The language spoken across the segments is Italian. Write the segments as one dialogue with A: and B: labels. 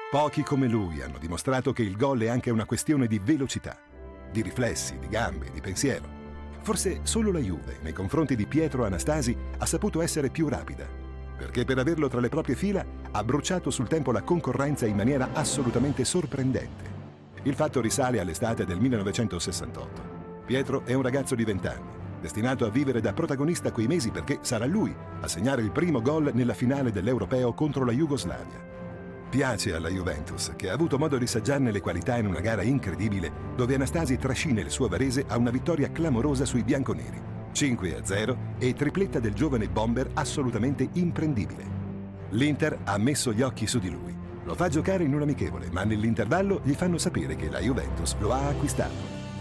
A: Pochi come lui hanno dimostrato che il gol è anche una questione di velocità, di riflessi, di gambe, di pensiero. Forse solo la Juve, nei confronti di Pietro Anastasi, ha saputo essere più rapida, perché per averlo tra le proprie fila ha bruciato sul tempo la concorrenza in maniera assolutamente sorprendente. Il fatto risale all'estate del 1968. Pietro è un ragazzo di 20 anni, destinato a vivere da protagonista quei mesi perché sarà lui a segnare il primo gol nella finale dell'Europeo contro la Jugoslavia. Piace alla Juventus, che ha avuto modo di assaggiarne le qualità in una gara incredibile dove Anastasi trascina il suo Varese a una vittoria clamorosa sui bianconeri, 5-0 e tripletta del giovane bomber assolutamente imprendibile. L'Inter ha messo gli occhi su di lui. Lo fa giocare in un amichevole, ma nell'intervallo gli fanno sapere che la Juventus lo ha acquistato.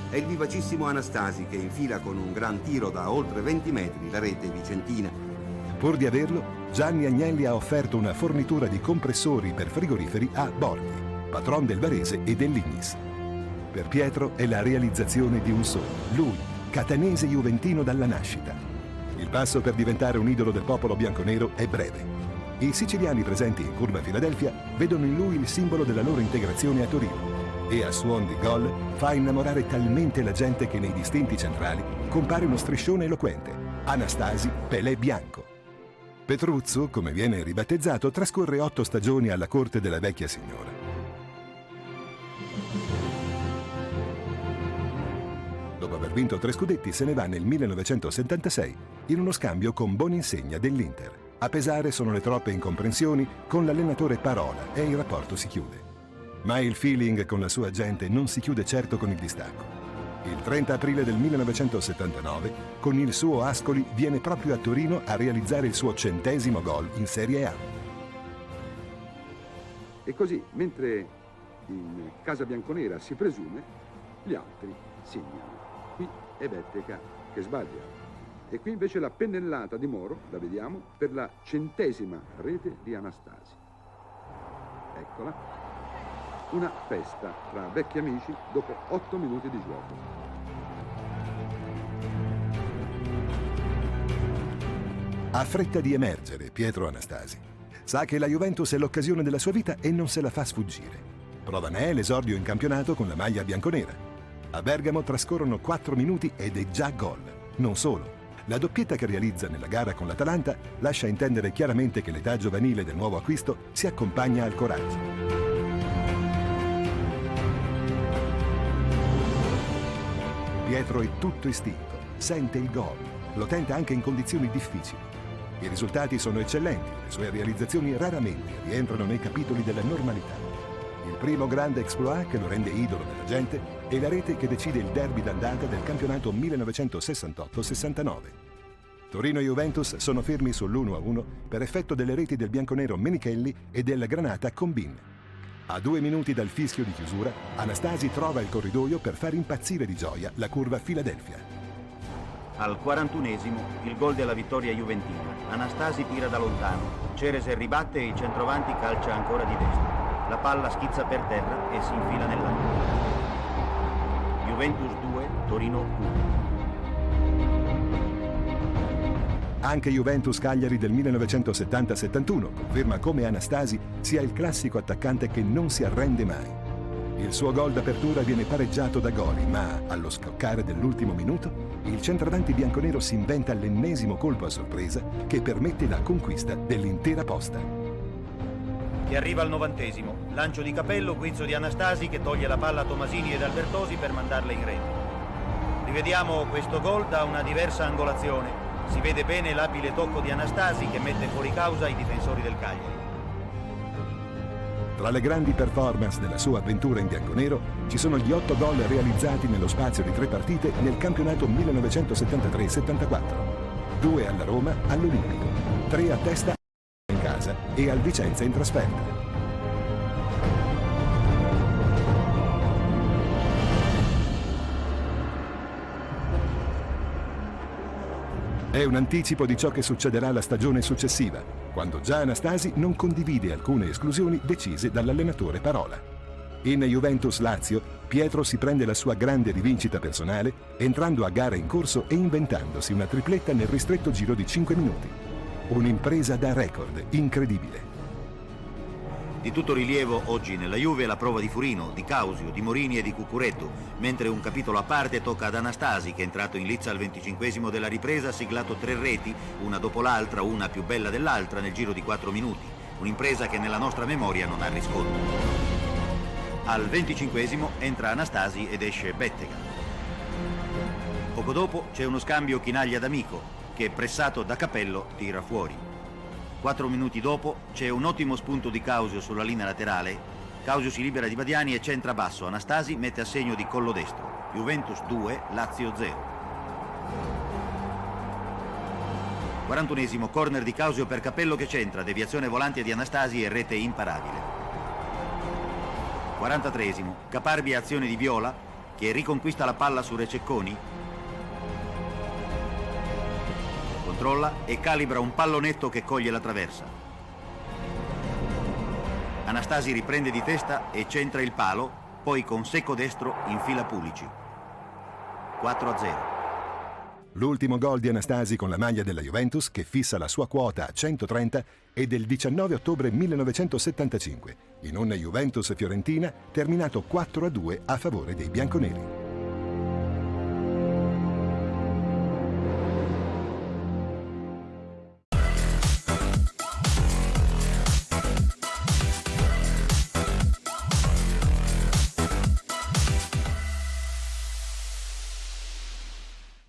B: È il vivacissimo Anastasi che infila con un gran tiro da oltre 20 metri la rete vicentina.
A: Pur di averlo, Gianni Agnelli ha offerto una fornitura di compressori per frigoriferi a Borghi, patron del Varese e dell'Ignis. Per Pietro è la realizzazione di un sogno. Lui, catanese juventino dalla nascita. Il passo per diventare un idolo del popolo bianconero è breve. I siciliani presenti in Curva Filadelfia vedono in lui il simbolo della loro integrazione a Torino e a suon di gol fa innamorare talmente la gente che nei distinti centrali compare uno striscione eloquente: Anastasi Pelé Bianco. Petruzzo, come viene ribattezzato, trascorre 8 stagioni alla corte della vecchia signora. Dopo aver vinto 3 scudetti se ne va nel 1976 in uno scambio con Boninsegna dell'Inter. A pesare sono le troppe incomprensioni con l'allenatore Parola e il rapporto si chiude. Ma il feeling con la sua gente non si chiude certo con il distacco. Il 30 aprile del 1979, con il suo Ascoli, viene proprio a Torino a realizzare il suo 100° gol in Serie A.
C: E così, mentre in casa bianconera si presume, gli altri segnano. Qui è Bettega che sbaglia. E qui invece la pennellata di Moro, la vediamo, per la 100ª rete di Anastasi. Eccola. Una festa tra vecchi amici dopo 8 minuti di gioco.
A: Ha fretta di emergere Pietro Anastasi. Sa che la Juventus è l'occasione della sua vita e non se la fa sfuggire. Prova ne è l'esordio in campionato con la maglia bianconera. A Bergamo trascorrono 4 minuti ed è già gol. Non solo. La doppietta che realizza nella gara con l'Atalanta lascia intendere chiaramente che l'età giovanile del nuovo acquisto si accompagna al coraggio. Pietro è tutto istinto, sente il gol, lo tenta anche in condizioni difficili. I risultati sono eccellenti, le sue realizzazioni raramente rientrano nei capitoli della normalità. Il primo grande exploit che lo rende idolo della gente è la rete che decide il derby d'andata del campionato 1968-69. Torino e Juventus sono fermi sull'1-1 per effetto delle reti del bianconero Menichelli e del Granata Combin. A 2 minuti dal fischio di chiusura, Anastasi trova il corridoio per far impazzire di gioia la Curva Filadelfia.
D: Al 41esimo, il gol della vittoria juventina. Anastasi tira da lontano, Cerese ribatte e il centravanti calcia ancora di destra. La palla schizza per terra e si infila nell'angolo. Juventus 2, Torino 1.
A: Anche Juventus Cagliari del 1970-71 conferma come Anastasi sia il classico attaccante che non si arrende mai. Il suo gol d'apertura viene pareggiato da Gori, ma allo scoccare dell'ultimo minuto il centravanti bianconero si inventa l'ennesimo colpo a sorpresa che permette la conquista dell'intera posta.
D: E arriva al 90esimo, lancio di capello, guizzo di Anastasi che toglie la palla a Tomasini ed Albertosi per mandarla in rete. Rivediamo questo gol da una diversa angolazione. Si vede bene l'abile tocco di Anastasi che mette fuori causa i difensori del Cagliari.
A: Tra le grandi performance della sua avventura in bianconero ci sono gli 8 gol realizzati nello spazio di 3 partite nel campionato 1973-74. 2 alla Roma all'Olimpico, 3 a testa in casa e al Vicenza in trasferta. È un anticipo di ciò che succederà la stagione successiva, quando già Anastasi non condivide alcune esclusioni decise dall'allenatore Parola. In Juventus Lazio, Pietro si prende la sua grande rivincita personale, entrando a gara in corso e inventandosi una tripletta nel ristretto giro di 5 minuti. Un'impresa da record incredibile.
D: Di tutto rilievo oggi nella Juve la prova di Furino, di Causio, di Morini e di Cucuretto, mentre un capitolo a parte tocca ad Anastasi, che è entrato in lizza al 25esimo della ripresa, ha siglato 3 reti, una dopo l'altra, una più bella dell'altra, nel giro di 4 minuti. Un'impresa che nella nostra memoria non ha riscontro. Al 25esimo entra Anastasi ed esce Bettega. Poco dopo c'è uno scambio Chinaglia d'Amico, che pressato da Capello tira fuori. 4 minuti dopo c'è un ottimo spunto di Causio sulla linea laterale. Causio si libera di Badiani e centra basso. Anastasi mette a segno di collo destro. Juventus 2, Lazio 0. 41esimo, corner di Causio per Capello che centra, deviazione volante di Anastasi e rete imparabile. 43esimo, caparbia azione di Viola che riconquista la palla su Rececconi. Controlla e calibra un pallonetto che coglie la traversa. Anastasi riprende di testa e centra il palo, poi con secco destro infila Pulici. 4-0.
A: L'ultimo gol di Anastasi con la maglia della Juventus, che fissa la sua quota a 130, è del 19 ottobre 1975, in una Juventus-Fiorentina terminato 4-2 a favore dei bianconeri.